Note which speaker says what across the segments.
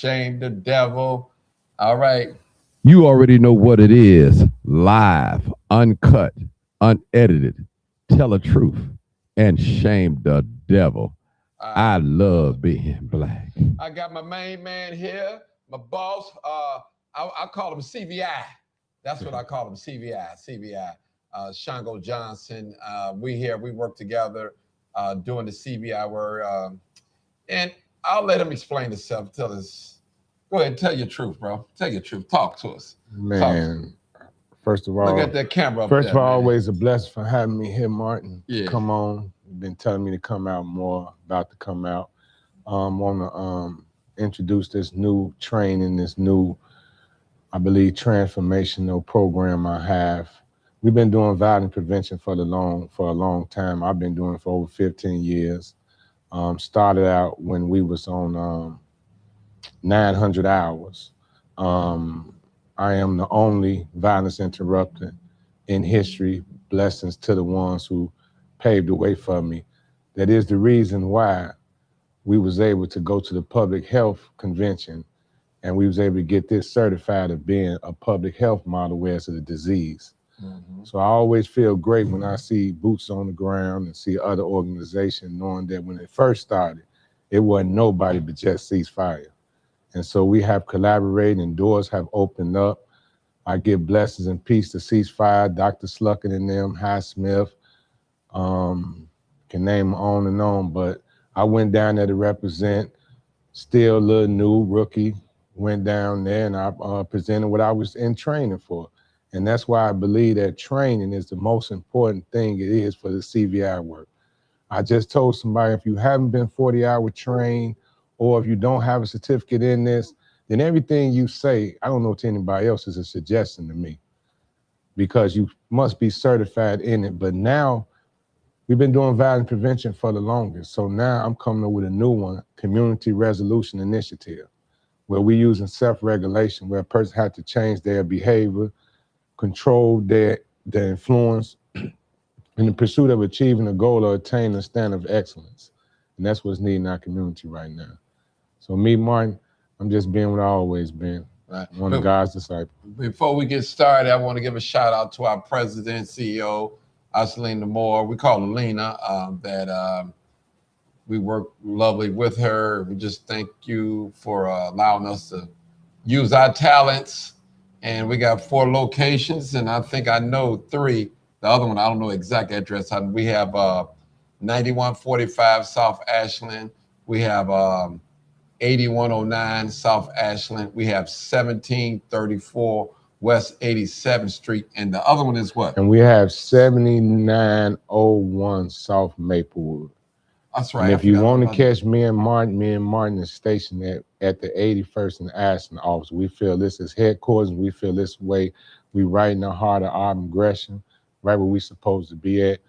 Speaker 1: Shame the devil. All right.
Speaker 2: You already know what it is. Live, uncut, unedited. Tell the truth and shame the devil. I love being black.
Speaker 1: I got my main man here, my boss. I call him CVI. That's what I call him, CVI. CVI. Shango Johnson. We work together doing the CVI work. And I'll let him explain himself. Tell us. Go ahead, tell your truth, bro. Tell your truth. Talk to us.
Speaker 3: Man, first of all,
Speaker 1: look at that camera up
Speaker 3: first
Speaker 1: there,
Speaker 3: of all,
Speaker 1: man.
Speaker 3: always a blessing for having me here, Martin.
Speaker 1: Yeah.
Speaker 3: Come on. You've been telling me to come out more, about to come out. Want to introduce this new training, this new, I believe, transformational program I have. We've been doing violence prevention for a long time. I've been doing it for over 15 years. Started out when we was on 900 hours. I am the only violence interrupter in history. Blessings to the ones who paved the way for me. That is the reason why we was able to go to the public health convention and we was able to get this certified of being a public health model where it's a disease. Mm-hmm. So I always feel great when I see boots on the ground and see other organizations knowing that when it first started, it wasn't nobody but just Ceasefire. And so we have collaborated and doors have opened up. I give blessings and peace to Ceasefire, Dr. Slucken and them, Highsmith, can name on and on, but I went down there to represent, still a little new, rookie, went down there and I presented what I was in training for. And that's why I believe that training is the most important thing it is for the CVI work. I just told somebody, if you haven't been 40-hour trained, or if you don't have a certificate in this, then everything you say, I don't know to anybody else, is a suggestion to me, because you must be certified in it. But now, we've been doing violence prevention for the longest. So now I'm coming up with a new one, Community Resolution Initiative, where we're using self-regulation, where a person has to change their behavior, control their influence in the pursuit of achieving a goal or attaining a standard of excellence. And that's what's needed in our community right now. So me, Martin, I'm just being what I've always been, right. One of God's disciples.
Speaker 1: Before we get started, I want to give a shout out to our president, CEO, Ashlina Moore. We call her Lena, we work lovely with her. We just thank you for allowing us to use our talents. And we got 4 locations, and I think I know 3. The other one, I don't know exact address. We have 9145 South Ashland. We have 8109 South Ashland. We have 1734 West 87th Street. And the other one is what?
Speaker 3: And we have 7901 South Maplewood.
Speaker 1: That's right.
Speaker 3: And if you want to catch me and Martin is stationed at the 81st and Ashland office. We feel this is headquarters, and we feel this way. We right in the heart of Auburn Gresham, right where we're supposed to be at,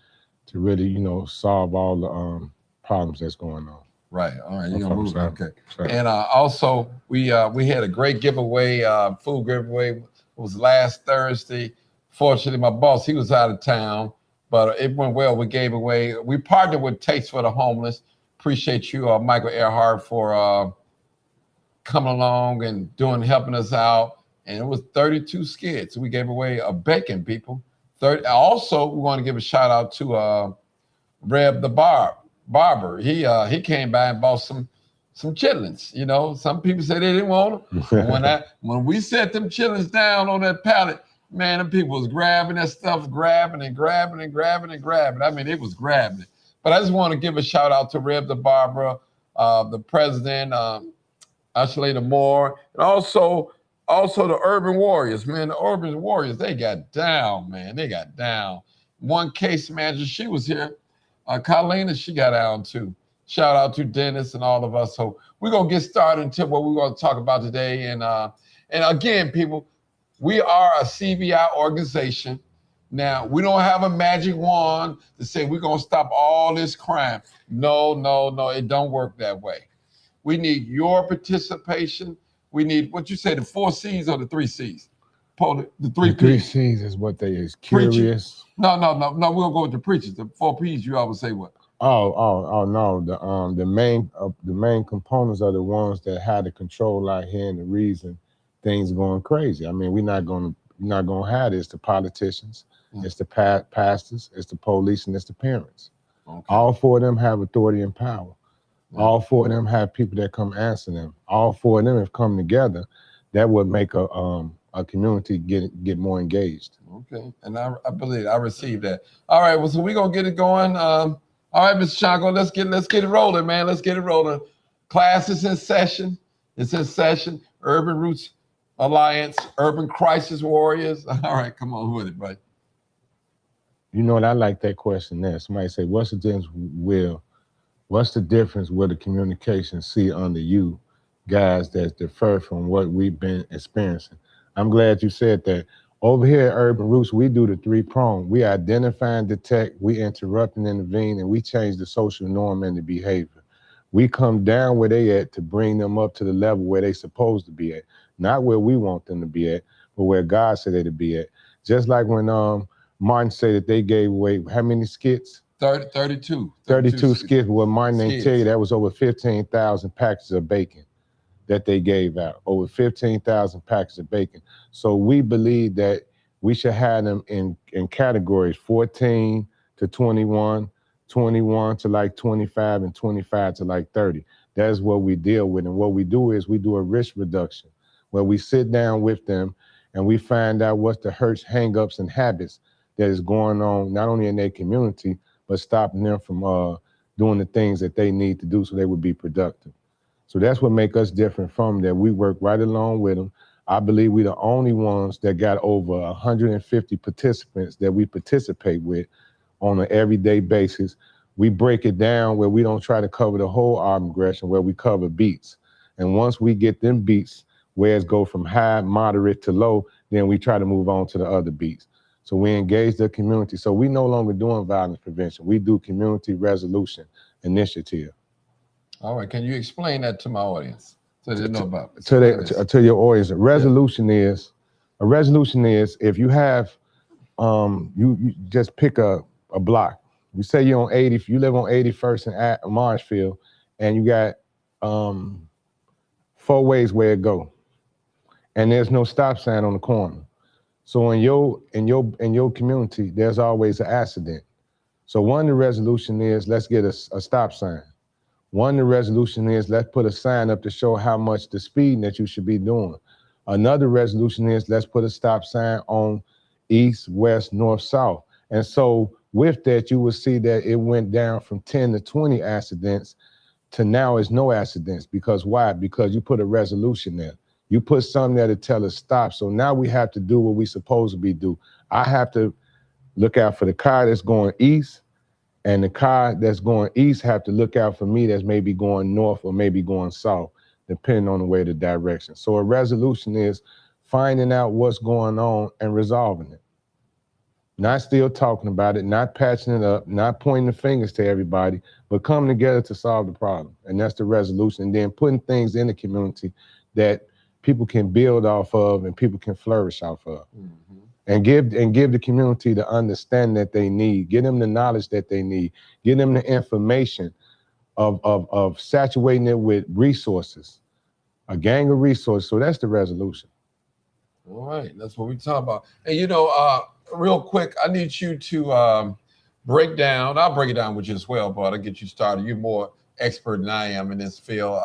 Speaker 3: to really, solve all the problems that's going on.
Speaker 1: Right. All right. You're gonna move. Okay. Sorry. And also, we had a great giveaway, food giveaway. It was last Thursday. Fortunately, my boss, he was out of town, but it went well. We gave away. We partnered with Taste for the Homeless. Appreciate you, Michael Earhart, for coming along and helping us out. And it was 32 skids. We gave away a bacon, people. Also, we want to give a shout out to Reb the barber. He came by and bought some chitlins. Some people say they didn't want them. When we set them chitlins down on that pallet, man, them people was grabbing that stuff, grabbing and grabbing and grabbing and grabbing. I mean, it was grabbing it. But I just want to give a shout out to Reb the barber, the president, Ashlina Moore, and also the Urban Warriors, man. The Urban Warriors, they got down, man. They got down. One case manager, she was here. Carlina, she got down too. Shout out to Dennis and all of us. So we're going to get started into what we're going to talk about today. And again, people, we are a CVI organization. Now, we don't have a magic wand to say we're going to stop all this crime. No, it don't work that way. We need your participation. We need, what you say, the 4 C's or the 3 C's? The 3 P's.
Speaker 3: 3 C's is what they is. Curious.
Speaker 1: No, we'll go with the preachers. The 4 P's, you always say what?
Speaker 3: Oh no. The main components are the ones that had the control out here and the reason things going crazy. I mean, we're not gonna have this. The politicians, it's the pastors, it's the police, and it's the parents.
Speaker 1: Okay.
Speaker 3: All four of them have authority and power. All four of them have people that come answer them. All four of them have come together. That would make a community get more engaged.
Speaker 1: Okay, and I believe I received that. All right, well, so we're gonna get it going. All right, Mr. Shango, let's get it rolling, man. Let's get it rolling. Class is in session. It's in session. Urban Roots Alliance, Urban Crisis Warriors. All right, come on with it, buddy.
Speaker 3: You know what? I like that question there. Somebody say, what's the difference with the communication see under you guys that's differ from what we've been experiencing? I'm glad you said that. Over here at Urban Roots, we do the three-prong. We identify and detect, we interrupt and intervene, and we change the social norm and the behavior. We come down where they at to bring them up to the level where they supposed to be at. Not where we want them to be at, but where God said they to be at. Just like when Martin said that they gave away, how many skits?
Speaker 1: 32
Speaker 3: skits. Well, Martin ain't tell you that was over 15,000 packages of bacon that they gave out, over 15,000 packages of bacon. So we believe that we should have them in categories 14 to 21, 21 to like 25, and 25 to like 30. That's what we deal with. And what we do is we do a risk reduction where we sit down with them and we find out what's the hurts, hangups, and habits that is going on, not only in their community, but stopping them from doing the things that they need to do so they would be productive. So that's what makes us different from that. We work right along with them. I believe we're the only ones that got over 150 participants that we participate with on an everyday basis. We break it down where we don't try to cover the whole armed aggression, where we cover beats. And once we get them beats, where it go from high, moderate to low, then we try to move on to the other beats. So we engage the community. So we no longer doing violence prevention. We do community resolution initiative.
Speaker 1: All right, can you explain that to my audience so they know about it?
Speaker 3: To your audience, a resolution is if you have you just pick a block. You say you're on 80, you live on 81st and Marshfield, and you got 4 ways where it go, and there's no stop sign on the corner. So in your community, there's always an accident. So one of the resolution is let's get a stop sign. One of the resolution is let's put a sign up to show how much the speed that you should be doing. Another resolution is let's put a stop sign on east, west, north, south. And so with that, you will see that it went down from 10 to 20 accidents to now it's no accidents. Because why? Because you put a resolution there. You put something there to tell us stop. So now we have to do what we supposed to be do. I have to look out for the car that's going east, and the car that's going east have to look out for me that's maybe going north or maybe going south, depending on the way the direction. So a resolution is finding out what's going on and resolving it. Not still talking about it, not patching it up, not pointing the fingers to everybody, but coming together to solve the problem. And that's the resolution. And then putting things in the community that people can build off of and people can flourish off of. Mm-hmm. And give the community the understanding that they need, give them the knowledge that they need, give them the information of saturating it with resources, a gang of resources. So that's the resolution.
Speaker 1: All right, that's what we talk about. And you know, real quick, I need you to break down, I'll break it down with you as well, but I'll get you started. You're more expert than I am in this field.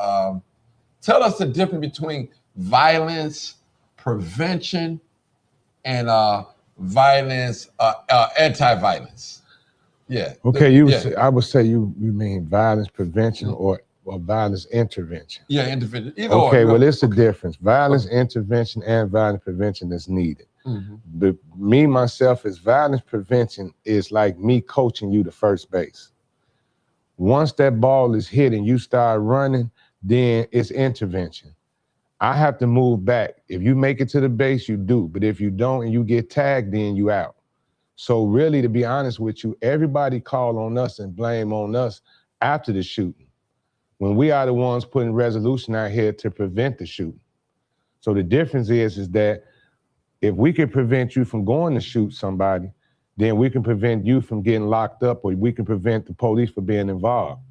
Speaker 1: Tell us the difference between violence prevention and violence, anti-violence. Yeah.
Speaker 3: Okay, I would say you mean violence prevention or violence intervention.
Speaker 1: Yeah, intervention.
Speaker 3: Okay, well, it's a difference. Violence intervention and violence prevention is needed. Mm-hmm. But me, myself, as violence prevention is like me coaching you to first base. Once that ball is hit and you start running, then it's intervention. I have to move back. If you make it to the base, you do. But if you don't and you get tagged, then you out. So really, to be honest with you, everybody call on us and blame on us after the shooting, when we are the ones putting resolution out here to prevent the shooting. So the difference is that if we can prevent you from going to shoot somebody, then we can prevent you from getting locked up, or we can prevent the police from being involved.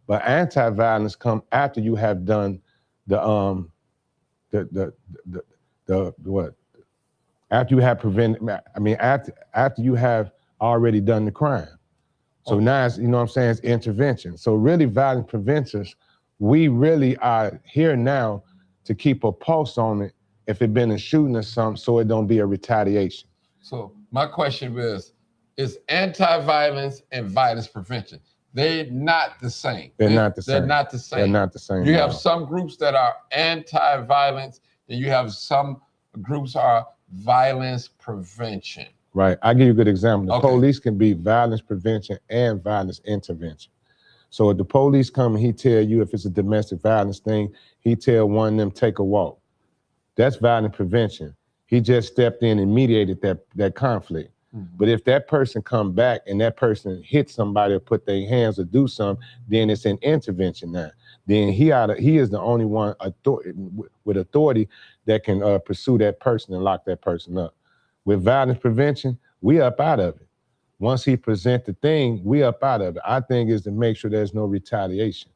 Speaker 3: But anti-violence come after you have done the what? After you have after you have already done the crime. So now it's, you know what I'm saying, it's intervention. So really violence preventions, we really are here now to keep a pulse on it if it been a shooting or something, so it don't be a retaliation.
Speaker 1: So my question is anti-violence and violence prevention, they're not the same.
Speaker 3: They're not the same.
Speaker 1: They're not the same.
Speaker 3: They're not the same.
Speaker 1: You have some groups that are anti-violence, and you have some groups are violence prevention.
Speaker 3: Right. I'll give you a good example. The
Speaker 1: Okay.
Speaker 3: police can be violence prevention and violence intervention. So if the police come and he tell you if it's a domestic violence thing, he tell one of them take a walk. That's violence prevention. He just stepped in and mediated that conflict. Mm-hmm. But if that person come back and that person hit somebody or put their hands or do something, then it's an intervention now. Then he is the only one with authority that can pursue that person and lock that person up. With violence prevention, we up out of it. Once he present the thing, we up out of it. I think is to make sure there's no retaliation.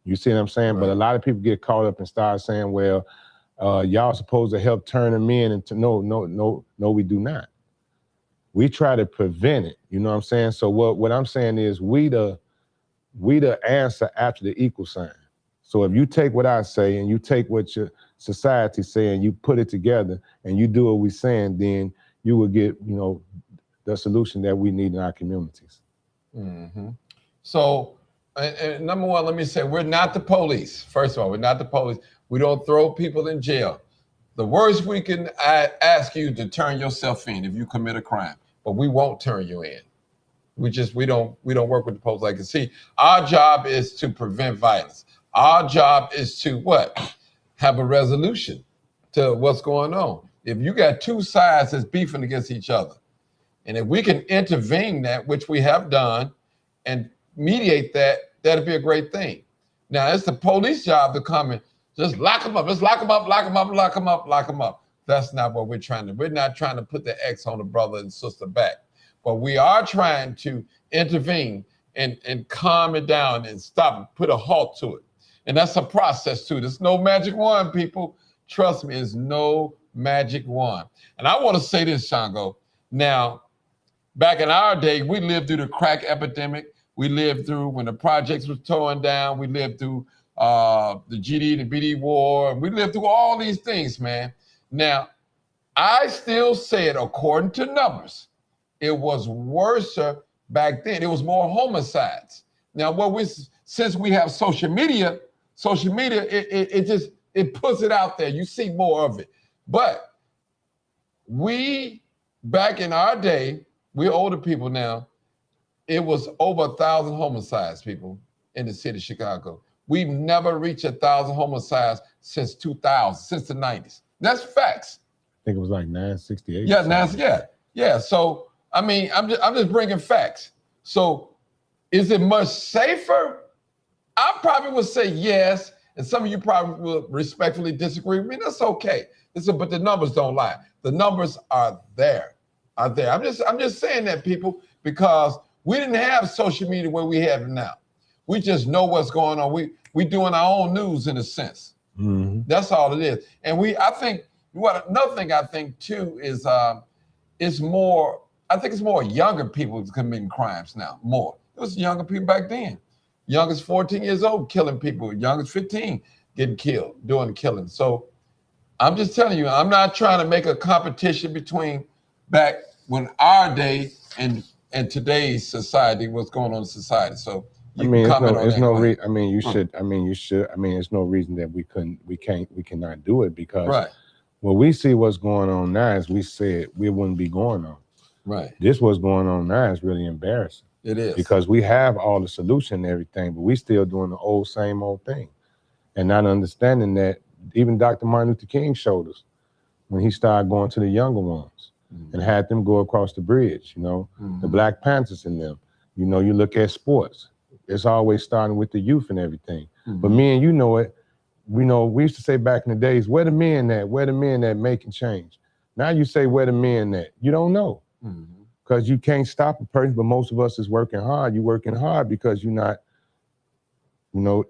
Speaker 3: You see what I'm saying? Right. But a lot of people get caught up and start saying, well, y'all supposed to help turn them in. And no, we do not. We try to prevent it. You know what I'm saying? So what I'm saying is we the answer after the equal sign. So if you take what I say and you take what your society say and you put it together and you do what we're saying, then you will get, the solution that we need in our communities.
Speaker 1: Mm-hmm. So, and number one, let me say, we're not the police. First of all, we're not the police. We don't throw people in jail. The worst we can ask you to turn yourself in if you commit a crime, but we won't turn you in. We don't work with the police like that. See, our job is to prevent violence. Our job is to what? Have a resolution to what's going on. If you got two sides that's beefing against each other, and if we can intervene that, which we have done, and mediate that, that'd be a great thing. Now, it's the police job to come and just lock them up. Let's lock them up, lock them up, lock them up, lock them up. That's not what we're trying to do. We're not trying to put the X on the brother and sister back. But we are trying to intervene and calm it down and stop, put a halt to it. And that's a process too. There's no magic wand, people. Trust me, there's no magic wand. And I want to say this, Shango. Now, back in our day, we lived through the crack epidemic. We lived through when the projects was torn down. We lived through the GD and BD war. We lived through all these things, man. Now, I still said, according to numbers, it was worse back then. It was more homicides. Now, since we have social media, it puts it out there. You see more of it. But back in our day, we're older people now, it was over 1,000 homicides, people, in the city of Chicago. We've never reached 1,000 homicides since 2000, since the 90s. That's facts.
Speaker 3: I think it was like 968.
Speaker 1: Yeah. So, I mean, I'm just bringing facts. So, is it much safer? I probably would say yes, and some of you probably will respectfully disagree with me. That's okay. But the numbers don't lie. The numbers are there. I'm just saying that, people, because we didn't have social media where we have it now. We just know what's going on. We doing our own news in a sense. Mm-hmm. That's all it is. And another thing I think too is it's more younger people committing crimes now. More. It was younger people back then. Young as 14 years old killing people. Young as 15 getting killed, doing killing. So I'm just telling you, I'm not trying to make a competition between back when our day and today's society, what's going on in society. So you can comment on that.
Speaker 3: There's no reason that we cannot do it, because when we see what's going on now, as we said, we wouldn't be going on.
Speaker 1: Right.
Speaker 3: This what's going on now is really embarrassing.
Speaker 1: It is.
Speaker 3: Because we have all the solution and everything, but we still doing the same old thing. And not understanding that even Dr. Martin Luther King showed us when he started going to the younger ones and had them go across the bridge, the Black Panthers in them. You look at sports, it's always starting with the youth and everything. But me and you know it, we used to say back in the days, where the men at? Where the men at making change? Now you say, where the men at? You don't know. because you can't stop a person, but most of us is working hard. You're working hard because you're not, we're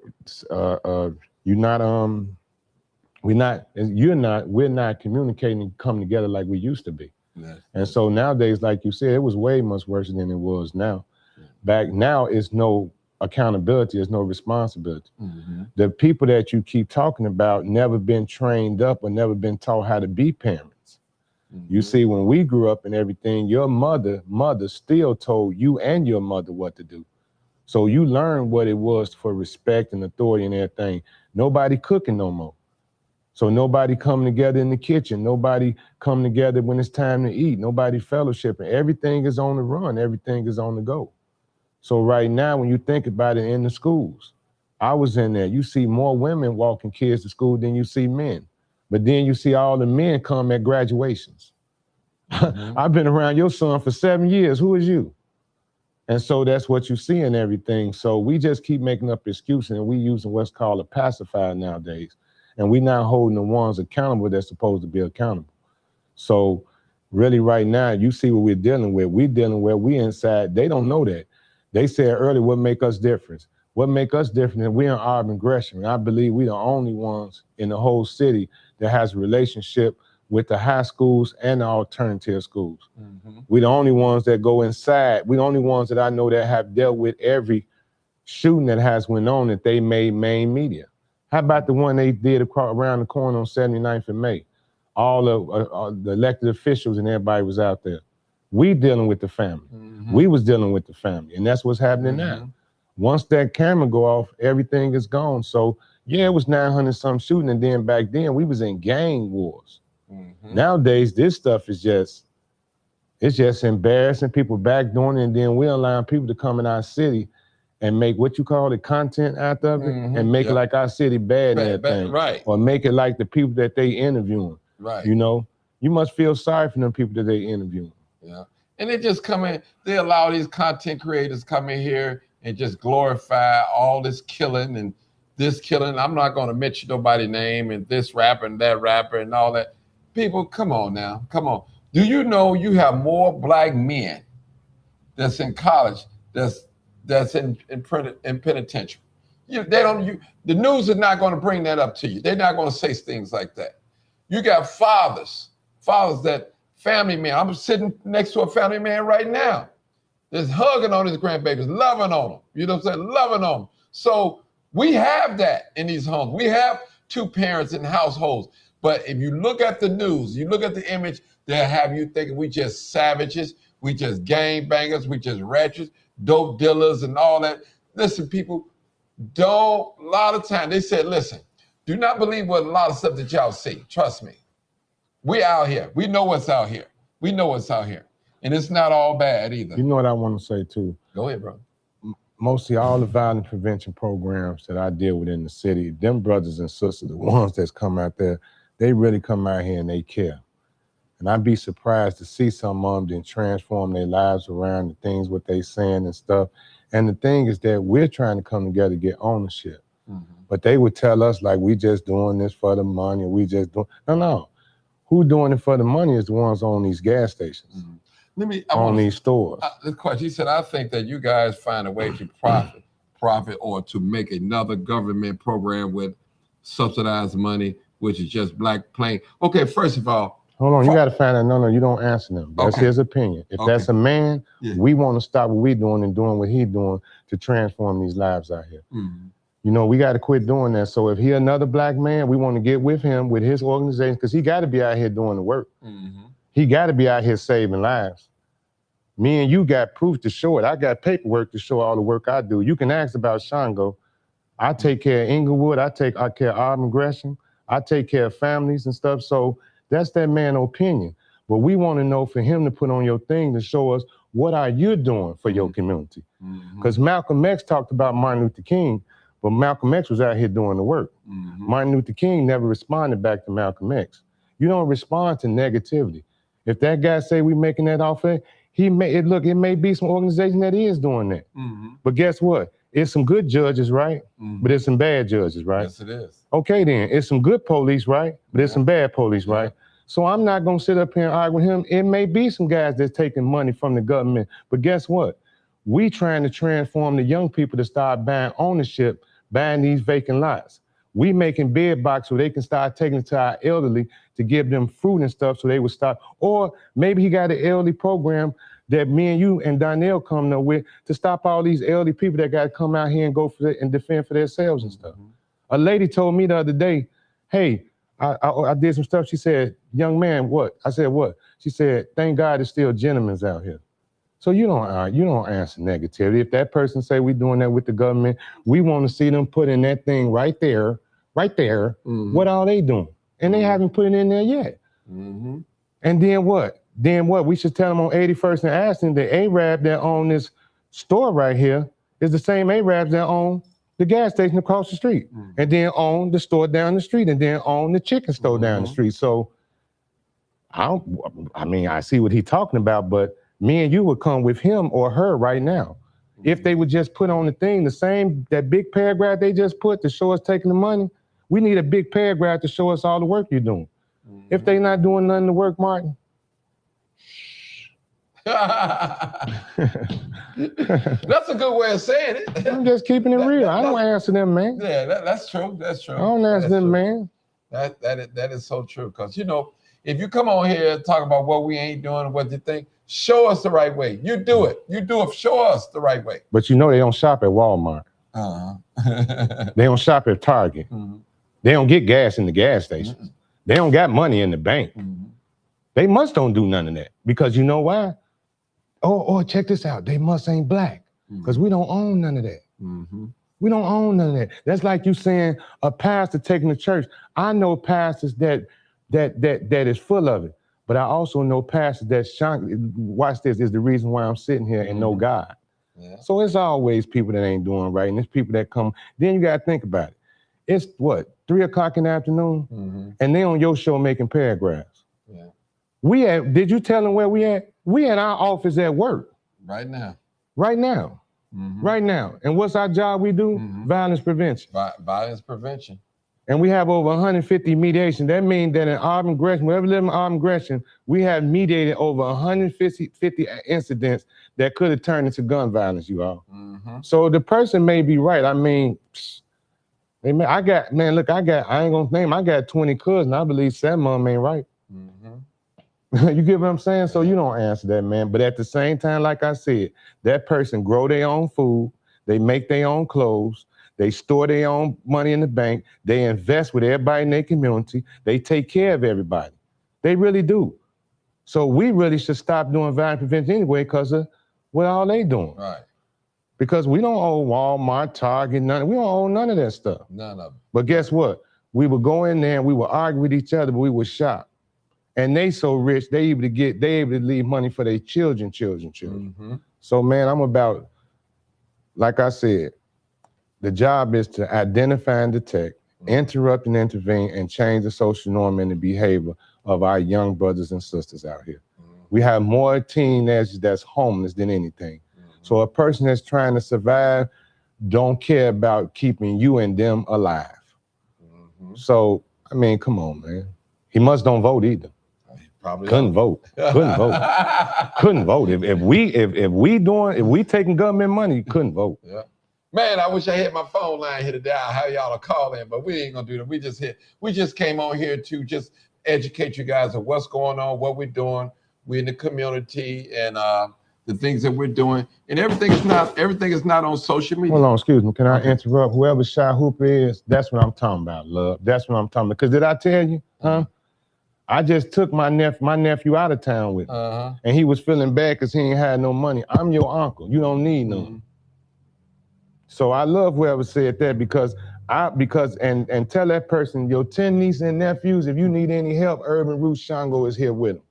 Speaker 3: not communicating and coming together like we used to be.
Speaker 1: Yes.
Speaker 3: And so nowadays, like you said, it was way much worse than it was now. Back now, it's no accountability, there's no responsibility. The people that you keep talking about never been trained up or never been taught how to be parents. You see, when we grew up and everything, your mother still told you and your mother what to do. So you learned what it was for respect and authority and everything. Nobody cooking no more. So nobody coming together in the kitchen. Nobody coming together when it's time to eat. Nobody fellowshipping. Everything is on the run. Everything is on the go. So right now, when you think about it in the schools, I was in there. You see more women walking kids to school than you see men. But then you see all the men come at graduations. I've been around your son for 7 years. Who is you? And so that's what you see in everything. So we just keep making up excuses, and we using what's called a pacifier nowadays. And we not holding the ones accountable that's supposed to be accountable. So really right now, you see what we're dealing with. We inside, they don't know that. They said earlier, what make us different? What make us different is we're in Auburn Gresham. And I believe we're the only ones in the whole city that has a relationship with the high schools and the alternative schools. We're the only ones that go inside. We're the only ones that I know that have dealt with every shooting that has went on that they made main media. How about the one they did around the corner on 79th and May? All of the elected officials and everybody was out there. We dealing with the family. We was dealing with the family, and that's what's happening now. Once that camera go off, everything is gone. So yeah, it was 900 some shooting, and then back then we was in gang wars. Nowadays, this stuff is just embarrassing. People backdooring it, and then we allowing people to come in our city and make what you call the content out of it, and make it like our city bad and everything.
Speaker 1: Right.
Speaker 3: Or make it like the people that they interviewing.
Speaker 1: Right.
Speaker 3: You know, you must feel sorry for them people that they interviewing.
Speaker 1: Yeah. And they just come in, they allow these content creators come in here and just glorify all this killing and this killing. I'm not going to mention nobody's name and this rapper and that rapper and all that. People, come on now, come on. Do you know you have more black men that's in college that's in penitentiary? The news is not going to bring that up to you. They're not going to say things like that. You got fathers that family man. I'm sitting next to a family man right now. Just hugging on his grandbabies, loving on them. You know what I'm saying? Loving on them. So we have that in these homes. We have two parents in households. But if you look at the news, you look at the image, they'll have you thinking we just savages, we just gangbangers, we just ratchets, dope dealers and all that. Listen, people, a lot of time, they said, listen, do not believe what a lot of stuff that y'all see. Trust me. We out here. We know what's out here. We know what's out here. And it's not all bad either.
Speaker 3: You know what I want to say too?
Speaker 1: Go ahead, bro.
Speaker 3: Mostly all the violence prevention programs that I deal with in the city, them brothers and sisters, the ones that's come out there, they really come out here and they care. And I'd be surprised to see some of them then transform their lives around the things what they saying and stuff. And the thing is that we're trying to come together to get ownership. But they would tell us like we just doing this for the money, we just doing, no. Who doing it for the money is the ones on these gas stations, these stores.
Speaker 1: The question, he said, I think that you guys find a way to profit or to make another government program with subsidized money, which is just black plain. Okay, first of all.
Speaker 3: Hold on, you got to find out, no, you don't answer them. That's his opinion. If that's a man, we want to stop what we doing and doing what he doing to transform these lives out here. You know, we got to quit doing that. So if he another black man, we want to get with him, with his organization, because he got to be out here doing the work. He got to be out here saving lives. Me and you got proof to show it. I got paperwork to show all the work I do. You can ask about Shango. I take care of Inglewood. I take care of Auburn Gresham. I take care of families and stuff. So that's that man's opinion. But we want to know for him to put on your thing to show us what are you doing for your community. Because Malcolm X talked about Martin Luther King, but Malcolm X was out here doing the work. Martin Luther King never responded back to Malcolm X. You don't respond to negativity. If that guy say we making that offer, it may be some organization that is doing that. But guess what? It's some good judges, right? But it's some bad judges, right?
Speaker 1: Yes, it is.
Speaker 3: Okay then, it's some good police, right? But it's some bad police, right? So I'm not gonna sit up here and argue with him. It may be some guys that's taking money from the government, but guess what? We trying to transform the young people to start buying ownership, buying these vacant lots. We making bed box so they can start taking it to our elderly to give them fruit and stuff so they would start. Or maybe he got an elderly program that me and you and Donnell come up with to stop all these elderly people that got to come out here and go for and defend for themselves and stuff. A lady told me the other day, hey, I did some stuff. She said, young man, what? I said, what? She said, thank God there's still gentlemen out here. So you don't answer negativity. If that person say we doing that with the government, we want to see them put in that thing right there. What are they doing? And they haven't put it in there yet. And then what? We should tell them on 81st and Ashton, the Arab that own this store right here is the same Arabs that own the gas station across the street, and then own the store down the street, and then own the chicken store down the street. So I see what he's talking about, but me and you would come with him or her right now. If they would just put on the thing, that big paragraph they just put to show us taking the money, we need a big paragraph to show us all the work you're doing. If they not doing none of the work, Martin.
Speaker 1: That's a good way of saying it.
Speaker 3: I'm just keeping it real. I don't answer them, man.
Speaker 1: Yeah, that's true. That's true.
Speaker 3: I don't answer them, man.
Speaker 1: That is so true. Because, if you come on here and talk about what we ain't doing and what you think, show us the right way. You do it. Show us the right way.
Speaker 3: But they don't shop at Walmart. They don't shop at Target. They don't get gas in the gas station. They don't got money in the bank. They must don't do none of that. Because you know why? Oh, check this out. They must ain't black. Because we don't own none of that. We don't own none of that. That's like you saying a pastor taking the church. I know pastors that is full of it. But I also know pastors that watch this, is the reason why I'm sitting here and know God. Yeah. So it's always people that ain't doing right. And it's people that come. Then you got to think about it. It's 3 o'clock in the afternoon? And they on your show making paragraphs. Yeah. Did you tell them where we at? We at our office at work.
Speaker 1: Right now.
Speaker 3: Right now. Right now. And what's our job we do? Violence prevention.
Speaker 1: Violence prevention.
Speaker 3: And we have over 150 mediation. That means that in Auburn Gresham, wherever we live in Auburn Gresham, we have mediated over 150 incidents that could have turned into gun violence, you all. So the person may be right. I mean, I ain't gonna name, I got 20 cousins. I believe 7 of them ain't right. You get what I'm saying? So you don't answer that, man. But at the same time, like I said, that person grow their own food. They make their own clothes. They store their own money in the bank. They invest with everybody in their community. They take care of everybody. They really do. So we really should stop doing violence prevention anyway because of what all they doing.
Speaker 1: Right.
Speaker 3: Because we don't own Walmart, Target, we don't own none of that stuff.
Speaker 1: None of it.
Speaker 3: But guess what? We would go in there and we would argue with each other, but we would shop. And they so rich, they able to leave money for their children. So man, I'm about, like I said, the job is to identify and detect, interrupt and intervene, and change the social norm and the behavior of our young brothers and sisters out here. We have more teenagers that's homeless than anything. So a person that's trying to survive don't care about keeping you and them alive. So, I mean, come on, man. He don't vote either.
Speaker 1: Probably
Speaker 3: couldn't vote. Couldn't vote. If we taking government money, couldn't vote.
Speaker 1: Yeah. Man, I wish I had my phone line here today. I'll have y'all to call in, but we ain't gonna do that. We just came on here to just educate you guys on what's going on, what we're doing. We're in the community and the things that we're doing, and everything is not on social media.
Speaker 3: Hold on, excuse me. Can I interrupt? Whoever Shy Hooper is, that's what I'm talking about, love. That's what I'm talking about. Because did I tell you, huh? I just took my nephew out of town with me, and he was feeling bad because he ain't had no money. I'm your uncle. You don't need none. So I love whoever said that because tell that person, your 10 nieces and nephews, if you need any help, Urban Roots Shango is here with them.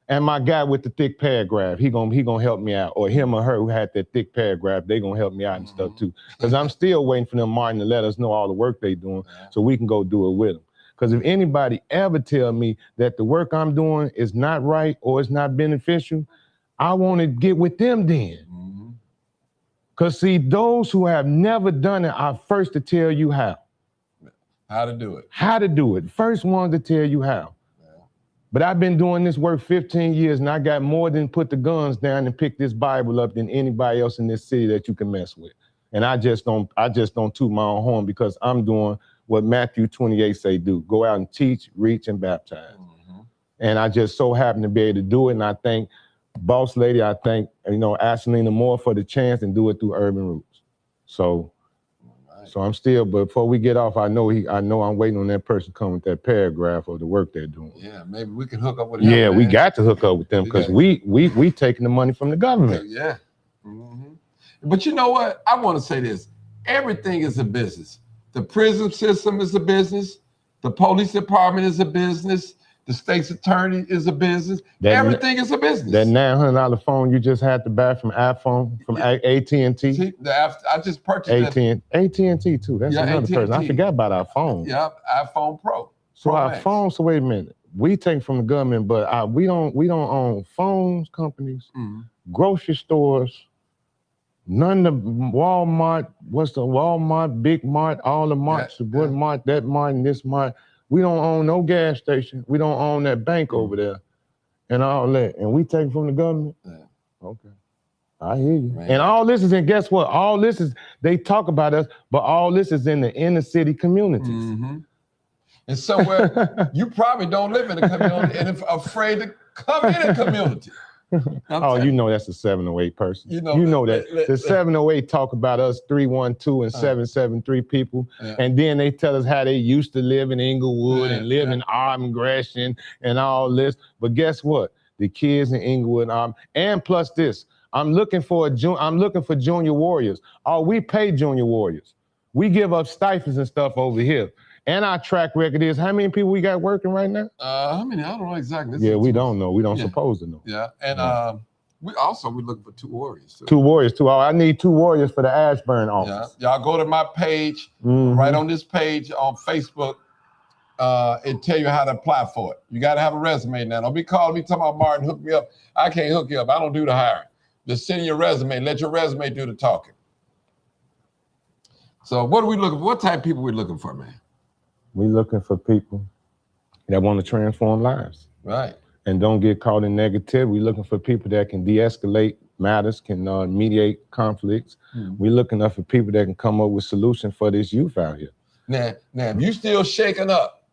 Speaker 3: And my guy with the thick paragraph, he gonna help me out. Or him or her who had that thick paragraph, they gonna help me out and stuff too. Because I'm still waiting for them, Martin, to let us know all the work they doing so we can go do it with them. Because if anybody ever tell me that the work I'm doing is not right or it's not beneficial, I want to get with them then. Because see, those who have never done it are first to tell you how.
Speaker 1: How to do it.
Speaker 3: How to do it. First ones to tell you how. But I've been doing this work 15 years, and I got more than put the guns down and pick this Bible up than anybody else in this city that you can mess with. And I just don't toot my own horn, because I'm doing what Matthew 28 say do. Go out and teach, reach, and baptize. And I just so happen to be able to do it. And I thank Boss Lady, I thank, Ashley Moore for the chance, and do it through Urban Roots. So I'm still, but before we get off, I know I'm waiting on that person to come with that paragraph of the work they're doing.
Speaker 1: Yeah, maybe we can hook up with them.
Speaker 3: Yeah, we got to hook up with them, because we taking the money from the government.
Speaker 1: Yeah. But you know what? I want to say this. Everything is a business. The prison system is a business. The police department is a business. The state's attorney is a business. Everything is a business.
Speaker 3: That $900 phone you just had to buy from iPhone, from AT&T.
Speaker 1: See, I just purchased
Speaker 3: AT&T too. That's another person. I forgot about our phone.
Speaker 1: Yep, iPhone Pro.
Speaker 3: So our phone. So wait a minute. We take from the government, but we don't own phones companies, grocery stores, none of the Walmart. What's the Walmart, Big Mart, all the marts, Wood Mart, that Mart, and this Mart. We don't own no gas station. We don't own that bank over there and all that. And we take from the government? Yeah. Okay. I hear you. Man. And all this is, and guess what? All this is, they talk about us, but all this is in the inner city communities.
Speaker 1: And somewhere, you probably don't live in a community and afraid to come in a community.
Speaker 3: You know that's a 708 person. You know that. The 708 talk about us 312 and 773 people, and then they tell us how they used to live in Inglewood and live in Auburn, Gresham, and all this. But guess what? The kids in Inglewood, and plus this, I'm looking for junior warriors. We pay junior warriors. We give up stipends and stuff over here. And our track record is, how many people we got working right now?
Speaker 1: How many? I don't know exactly.
Speaker 3: We don't know. We don't suppose to know.
Speaker 1: Yeah, and we're looking for 2 warriors. Too.
Speaker 3: 2 warriors too. I need 2 warriors for the Ashburn office.
Speaker 1: Yeah, y'all go to my page, right on this page on Facebook. It tell you how to apply for it. You got to have a resume now. Don't be calling me talking about Martin, hook me up. I can't hook you up. I don't do the hiring. Just send your resume. Let your resume do the talking. So what are we looking for? What type of people we looking for, man?
Speaker 3: We looking for people that want to transform lives.
Speaker 1: Right.
Speaker 3: And don't get caught in negativity. We looking for people that can de-escalate matters, can mediate conflicts. We looking up for people that can come up with solutions for this youth out here.
Speaker 1: Now, if you still shaking up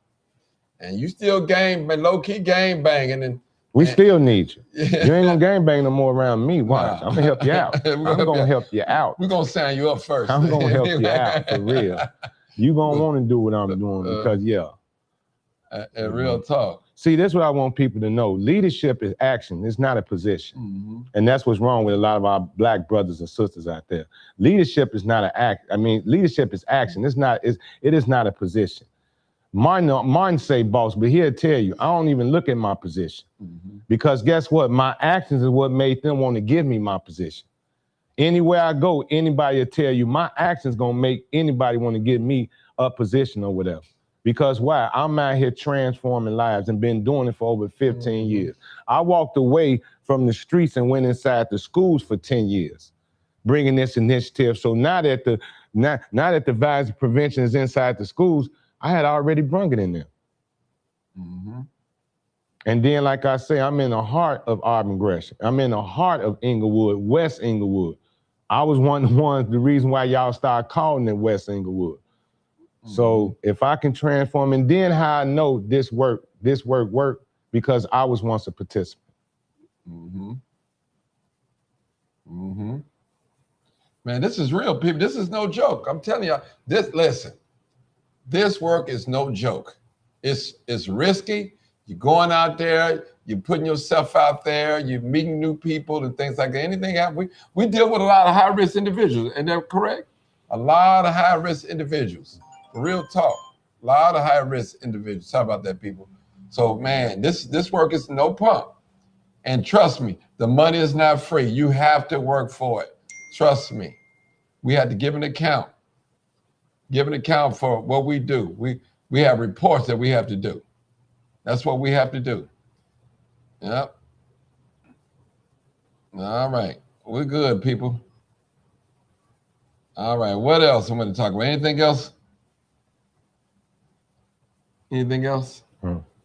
Speaker 1: and you still low-key gang banging, and
Speaker 3: we still need you. You ain't gonna gang bang no more around me. Watch, I'm gonna help you out. I'm gonna help you out.
Speaker 1: We're gonna sign you up first.
Speaker 3: I'm gonna help you out for real. You gonna want to do what I'm doing because
Speaker 1: real talk.
Speaker 3: See, that's what I want people to know. Leadership is action. It's not a position. And that's what's wrong with a lot of our Black brothers and sisters out there. Leadership is not an act. Leadership is action. It is not a position. Martin say boss, but he'll tell you, I don't even look at my position. Because guess what? My actions is what made them want to give me my position. Anywhere I go, anybody will tell you my actions gonna make anybody want to give me a position or whatever. Because why? I'm out here transforming lives and been doing it for over 15 years. I walked away from the streets and went inside the schools for 10 years, bringing this initiative. So now that the violence prevention is inside the schools, I had already brung it in there. And then, like I say, I'm in the heart of Auburn, Gresham. I'm in the heart of Inglewood, West Inglewood. I was the reason why y'all started calling it West Inglewood. So if I can transform, and then how I know this work because I was once a participant.
Speaker 1: Man, this is real, people. This is no joke. I'm telling y'all, listen, this work is no joke. It's risky. You're going out there, you're putting yourself out there, you're meeting new people and things like that. Anything happen, we deal with a lot of high-risk individuals, and they're correct. A lot of high-risk individuals. Real talk. A lot of high-risk individuals. How about that, people? So, man, this work is no pump. And trust me, the money is not free. You have to work for it. Trust me. We have to give an account. Give an account for what we do. We have reports that we have to do. That's what we have to do. Yep. All right. We're good, people. All right. What else I'm going to talk about? Anything else? Anything else?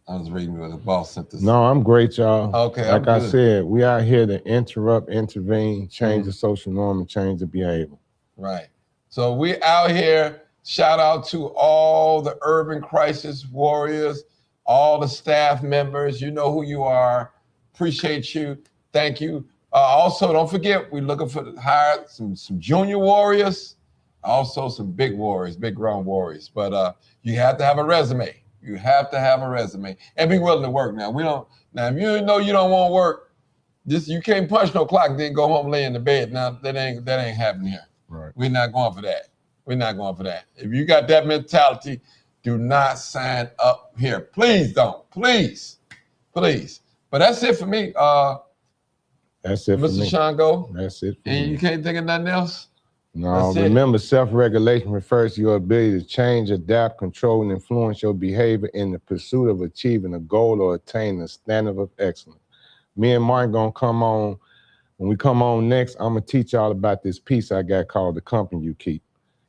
Speaker 1: I was reading what the boss sent this.
Speaker 3: No, I'm great, y'all.
Speaker 1: Okay,
Speaker 3: like
Speaker 1: I'm
Speaker 3: I
Speaker 1: good.
Speaker 3: said, we out here to interrupt, intervene, change the social norm, and change the behavior.
Speaker 1: Right. So we out here. Shout out to all the urban crisis warriors, all the staff members. You know who you are. Appreciate you. Thank you. Also, don't forget, we're looking for hire some junior warriors, also some big warriors, big grown warriors. But you have to have a resume. You have to have a resume and be willing to work. Now if you know you don't want to work, you can't punch no clock, then go home, lay in the bed. Now that ain't happening here.
Speaker 3: Right.
Speaker 1: We're not going for that. We're not going for that. If you got that mentality, do not sign up here. Please don't. Please. But that's it for me.
Speaker 3: That's it for
Speaker 1: Mr.
Speaker 3: me.
Speaker 1: Shango.
Speaker 3: That's it for
Speaker 1: And
Speaker 3: me.
Speaker 1: you can't think of nothing else?
Speaker 3: No,
Speaker 1: That's it.
Speaker 3: remember, self-regulation refers to your ability to change, adapt, control, and influence your behavior in the pursuit of achieving a goal or attaining a standard of excellence. Me and Martin gonna come on. When we come on next, I'm gonna teach y'all about this piece I got called The Company You Keep.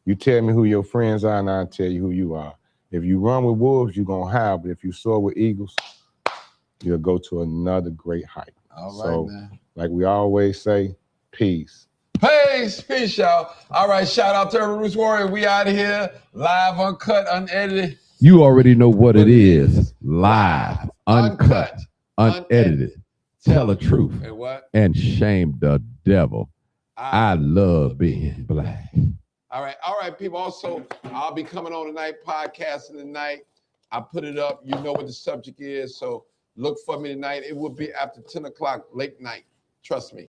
Speaker 3: You tell me who your friends are, and I'll tell you who you are. If you run with wolves, you're gonna howl, but if you soar with eagles, you'll go to another great height.
Speaker 1: All right,
Speaker 3: So,
Speaker 1: man.
Speaker 3: like we always say, peace.
Speaker 1: Peace, y'all. All right, shout out to Urban Roots Warrior. We out of here, live, uncut, unedited.
Speaker 2: You already know what it is. Live, uncut, unedited. Tell the truth
Speaker 1: And what?
Speaker 2: and shame the devil. I love being black.
Speaker 1: All right, people. Also, I'll be coming on tonight, podcasting tonight. I put it up. You know what the subject is, so look for me tonight. It will be after 10 o'clock, late night. Trust me.